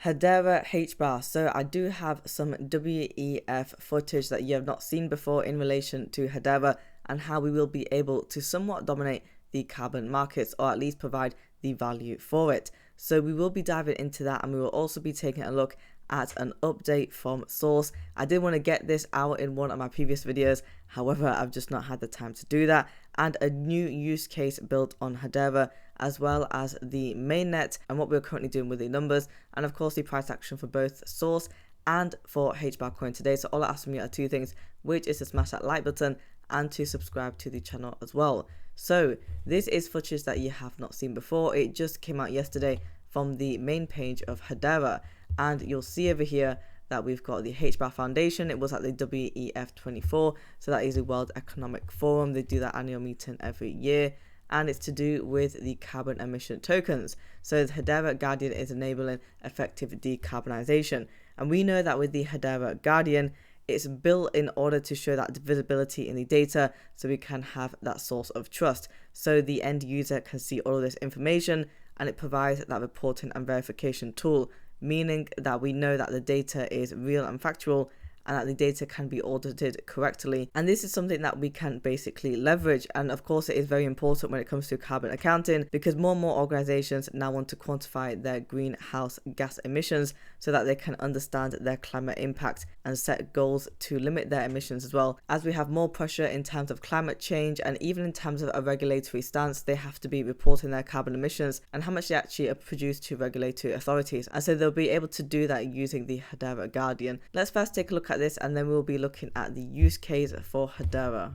Hedera Hbar. So I do have some WEF footage that you have not seen before in relation to Hedera and how we will be able to somewhat dominate the carbon markets, or at least provide the value for it. So we will be diving into that, and we will also be taking a look at an update from Source. I did want to get this out in one of my previous videos, however I've just not had the time to do that, and a new use case built on Hedera, as well as the mainnet and what we're currently doing with the numbers, and of course the price action for both Source and for HBAR coin today. So all I ask from you are two things, which is to smash that like button and to subscribe to the channel as well. So this is footage that you have not seen before. It just came out yesterday from the main page of Hedera, and you'll see over here that we've got the HBAR Foundation. It was at the WEF 24, so that is the World Economic Forum. They do that annual meeting every year, and it's to do with the carbon emission tokens. So the Hadera Guardian is enabling effective decarbonisation, and we know that with the Hadera Guardian, it's built in order to show that visibility in the data, so we can have that source of trust, so the end user can see all of this information, and it provides that reporting and verification tool, meaning that we know that the data is real and factual, and that the data can be audited correctly. And this is something that we can basically leverage. And of course, it is very important when it comes to carbon accounting, because more and more organizations now want to quantify their greenhouse gas emissions so that they can understand their climate impact and set goals to limit their emissions as well. As we have more pressure in terms of climate change, and even in terms of a regulatory stance, they have to be reporting their carbon emissions and how much they actually produce to regulatory authorities. And so they'll be able to do that using the Hadera Guardian. Let's first take a look at this, and then we'll be looking at the use case for Hedera.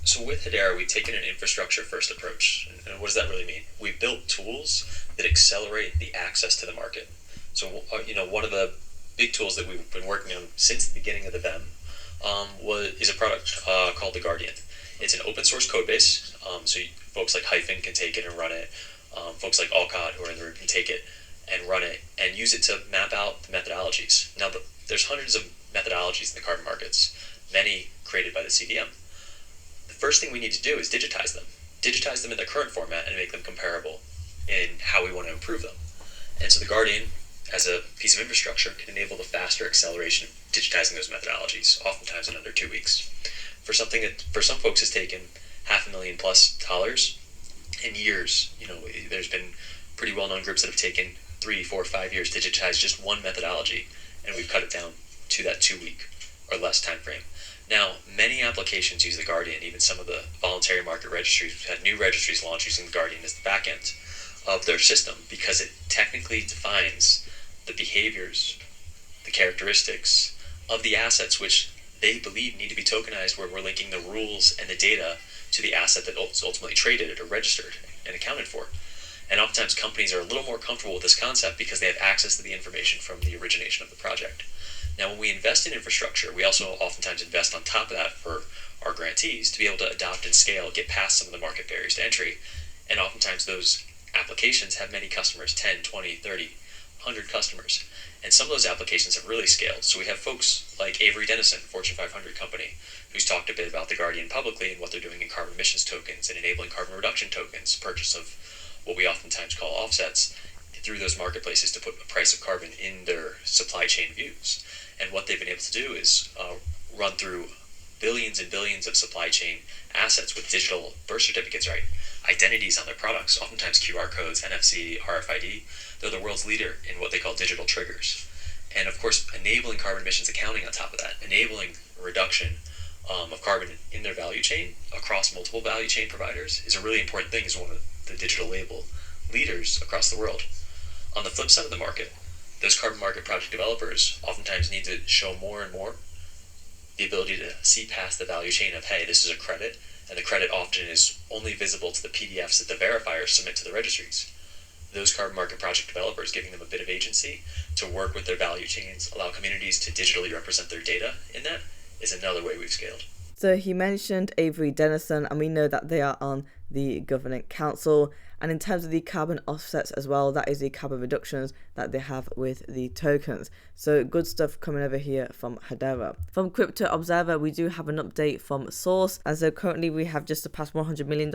So with Hedera, we've taken an infrastructure first approach. And what does that really mean? We built tools that accelerate the access to the market. So, one of the big tools that we've been working on since the beginning of the VEM is a product called the Guardian. It's an open source code base, so folks like Hyphen can take it and run it. Folks like Alcott, who are in the room, can take it and run it and use it to map out the methodologies. Now, there's hundreds of methodologies in the carbon markets, many created by the CDM. The first thing we need to do is digitize them in their current format and make them comparable in how we want to improve them. And so the Guardian, as a piece of infrastructure, can enable the faster acceleration of digitizing those methodologies, oftentimes in under 2 weeks. For something that for some folks has taken $500,000+ in years, there's been pretty well-known groups that have taken 3, 4, 5 years to digitize just one methodology, and we've cut it down to that 2-week or less time frame. Now, many applications use the Guardian. Even some of the voluntary market registries, we've had new registries launch using the Guardian as the back end of their system, because it technically defines the behaviors, the characteristics of the assets which they believe need to be tokenized, where we're linking the rules and the data to the asset that ultimately traded or registered and accounted for. And oftentimes companies are a little more comfortable with this concept because they have access to the information from the origination of the project. Now, when we invest in infrastructure, we also oftentimes invest on top of that for our grantees to be able to adopt and scale, get past some of the market barriers to entry. And oftentimes those applications have many customers, 10, 20, 30, 100 customers. And some of those applications have really scaled. So we have folks like Avery Dennison, Fortune 500 company, who's talked a bit about the Guardian publicly and what they're doing in carbon emissions tokens and enabling carbon reduction tokens, purchase of what we oftentimes call offsets, through those marketplaces to put a price of carbon in their supply chain views. And what they've been able to do is run through billions and billions of supply chain assets with digital birth certificates, right? Identities on their products, oftentimes QR codes, NFC, RFID. They're the world's leader in what they call digital triggers. And of course, enabling carbon emissions accounting on top of that, enabling reduction of carbon in their value chain across multiple value chain providers is a really important thing as one of the digital label leaders across the world. On the flip side of the market, those carbon market project developers oftentimes need to show more and more the ability to see past the value chain of, hey, this is a credit, and the credit often is only visible to the PDFs that the verifiers submit to the registries. Those carbon market project developers, giving them a bit of agency to work with their value chains, allow communities to digitally represent their data in that, is another way we've scaled. So he mentioned Avery Dennison, and we know that they are on the governing council. And in terms of the carbon offsets as well, that is the carbon reductions that they have with the tokens. So good stuff coming over here from Hedera. From Crypto Observer, we do have an update from Source, as so currently we have just surpassed $100 million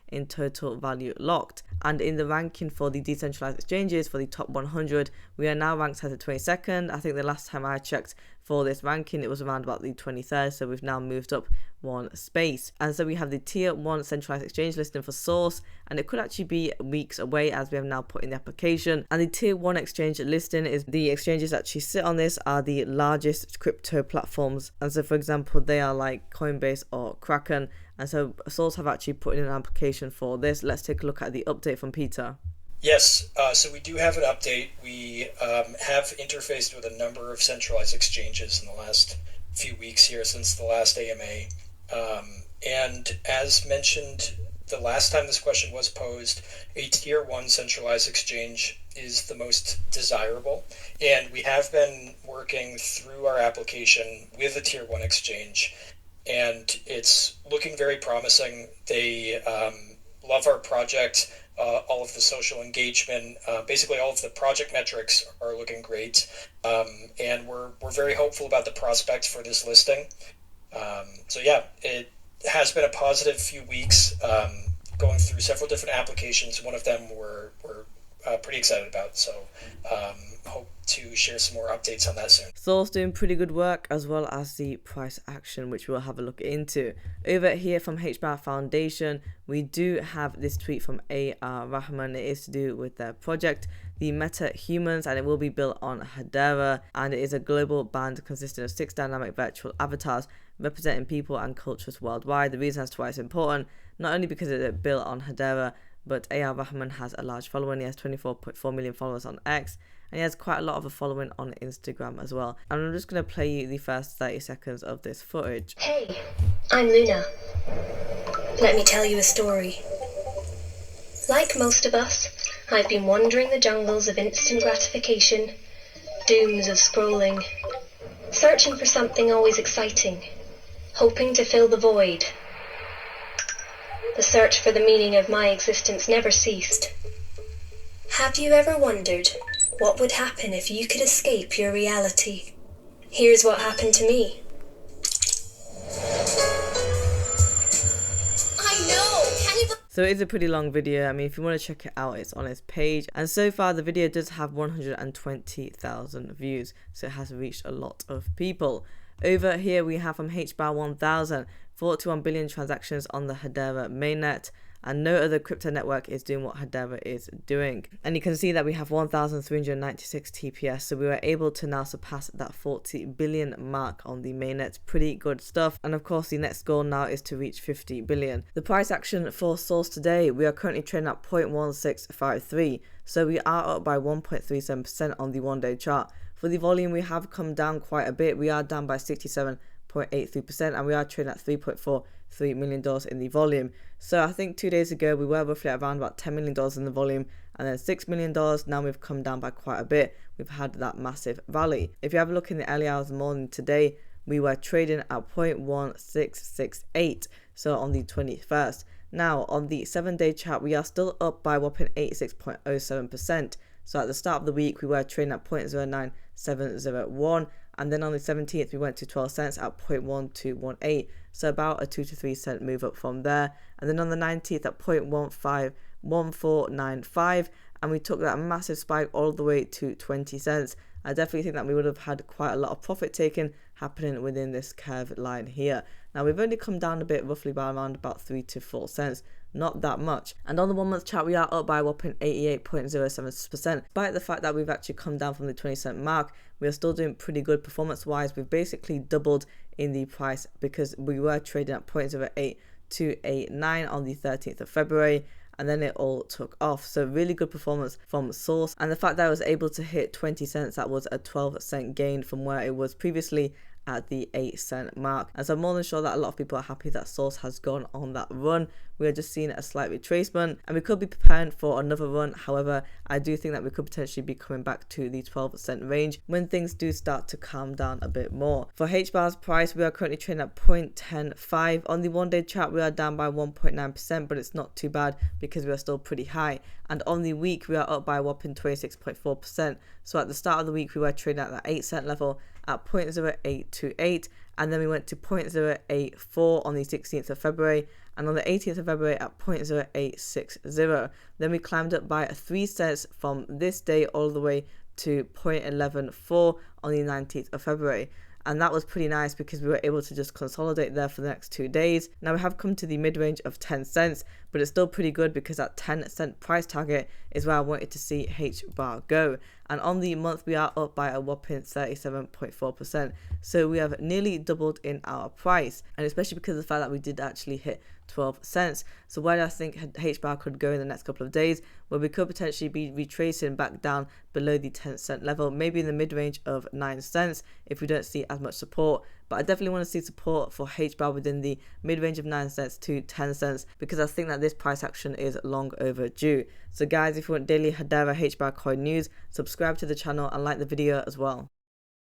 in total value locked. And in the ranking for the decentralized exchanges for the top 100, we are now ranked as the 22nd. I think the last time I checked for this ranking, it was around about the 23rd, so we've now moved up one space. And so we have the tier 1 centralized exchange listing for Source, and it could actually be weeks away as we have now put in the application. And the tier 1 exchange listing is the exchanges that actually sit on this are the largest crypto platforms, and so for example they are like Coinbase or Kraken, and so Source have actually put in an application for this. Let's take a look at the update from Peter. Yes, so we do have an update. We have interfaced with a number of centralized exchanges in the last few weeks here since the last AMA. And as mentioned the last time this question was posed, a tier 1 centralized exchange is the most desirable. And we have been working through our application with a tier 1 exchange, and it's looking very promising. They love our project. All of the social engagement, basically all of the project metrics are looking great, and we're very hopeful about the prospects for this listing. So yeah, it has been a positive few weeks, going through several different applications. One of them we're pretty excited about, so hope to share some more updates on that soon. Source doing pretty good work, as well as the price action, which we'll have a look into. Over here from HBAR Foundation, we do have this tweet from A.R. Rahman. It is to do with their project, the Meta Humans, and it will be built on Hedera, and it is a global band consisting of 6 dynamic virtual avatars representing people and cultures worldwide. The reason as to why it's important, not only because it's built on Hedera, but A.R. Rahman has a large following. He has 24.4 million followers on X, and he has quite a lot of a following on Instagram as well. And I'm just going to play you the first 30 seconds of this footage. Hey, I'm Luna. Let me tell you a story. Like most of us, I've been wandering the jungles of instant gratification, dooms of scrolling, searching for something always exciting, hoping to fill the void. The search for the meaning of my existence never ceased. Have you ever wondered what would happen if you could escape your reality? Here's what happened to me. So it is a pretty long video. I mean, if you want to check it out, it's on his page. And so far, the video does have 120,000 views. So it has reached a lot of people. Over here, we have from HBAR 1000, 41 billion transactions on the Hedera mainnet. And no other crypto network is doing what Hedera is doing. And you can see that we have 1,396 TPS, so we were able to now surpass that 40 billion mark on the mainnet. Pretty good stuff. And of course, the next goal now is to reach 50 billion. The price action for Source today, we are currently trading at 0.1653, so we are up by 1.37% on the 1-day chart. For the volume, we have come down quite a bit. We are down by 67.83%, and we are trading at $3.43 million in the volume. So I think 2 days ago we were roughly around about $10 million in the volume, and then $6 million. Now we've come down by quite a bit. We've had that massive rally. If you have a look in the early hours of the morning today, we were trading at 0.1668, so on the 21st. Now on the 7-day chart, we are still up by a whopping 86.07%. So at the start of the week, we were trading at 0.09701, and then on the 17th, we went to 12 cents at 0.1218. So about a 2 to 3 cent move up from there. And then on the 19th at 0.151495, and we took that massive spike all the way to 20 cents. I definitely think that we would have had quite a lot of profit taken happening within this curved line here. Now we've only come down a bit, roughly by around about 3 to 4 cents. Not that much. And on the 1 month chart, we are up by a whopping 88.07%. Despite the fact that we've actually come down from the 20 cent mark, we are still doing pretty good performance wise. We've basically doubled in the price because we were trading at 0.08289 on the 13th of February. And then it all took off. So really good performance from Source. And the fact that I was able to hit 20 cents, that was a 12 cent gain from where it was previously at the 8-cent mark. And so I'm more than sure that a lot of people are happy that Source has gone on that run. We are just seeing a slight retracement and we could be preparing for another run. However, I do think that we could potentially be coming back to the 12-cent range when things do start to calm down a bit more. For HBAR's price, we are currently trading at 0.105. On the 1-day chart, we are down by 1.9%, but it's not too bad because we are still pretty high. And on the week, we are up by a whopping 26.4%. So at the start of the week, we were trading at that 8-cent level at 0.0828, and then we went to 0.084 on the 16th of February, and on the 18th of February at 0.0860. Then we climbed up by 3 cents from this day all the way to 0.114 on the 19th of February. And that was pretty nice because we were able to just consolidate there for the next 2 days. Now we have come to the mid-range of 10 cents, but it's still pretty good because that 10-cent price target is where I wanted to see HBAR go. And on the month, we are up by a whopping 37.4%. So we have nearly doubled in our price, and especially because of the fact that we did actually hit 12 cents. So where do I think HBAR could go in the next couple of days? Well, we could potentially be retracing back down below the 10-cent level, maybe in the mid-range of 9 cents if we don't see as much support. But I definitely want to see support for HBAR within the mid-range of 9 cents to 10 cents because I think that this price action is long overdue. So guys, if you want daily Hedera HBAR coin news, subscribe to the channel and like the video as well.